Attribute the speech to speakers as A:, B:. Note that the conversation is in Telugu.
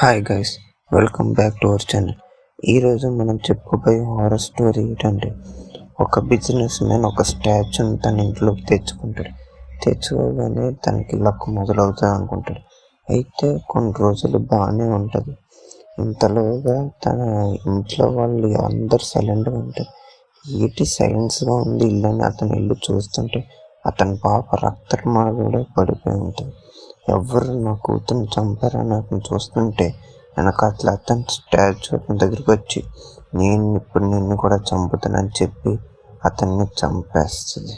A: Hi guys, welcome back to our channel. ఈరోజు మనం చెప్పుకోబోయే హారర్ స్టోరీ ఏంటంటే, ఒక బిజినెస్ మ్యాన్ ఒక స్టాచ్యూని తన ఇంట్లోకి తెచ్చుకోగానే తనకి లక్ మొదలవుతుంది అనుకుంటాడు. అయితే కొన్ని రోజులు బాగానే ఉంటుంది. ఇంతలోగా తన ఇంట్లో వాళ్ళు అందరు సైలెంట్గా ఉంటారు. ఏంటి సైలెన్స్గా ఉంది ఇల్లు అని అతను ఇల్లు చూస్తుంటే అతని పాప రక్తమార్గంలో పడిపోయి ఉంటుంది. ఎవరు నా కూతుర్ని చంపారని అతను చూస్తుంటే వెనకాతల అతని స్టాచ్యూ అతని దగ్గరికి వచ్చి నేను ఇప్పుడు నిన్ను కూడా చంపుతానని చెప్పి అతన్ని చంపేస్తుంది.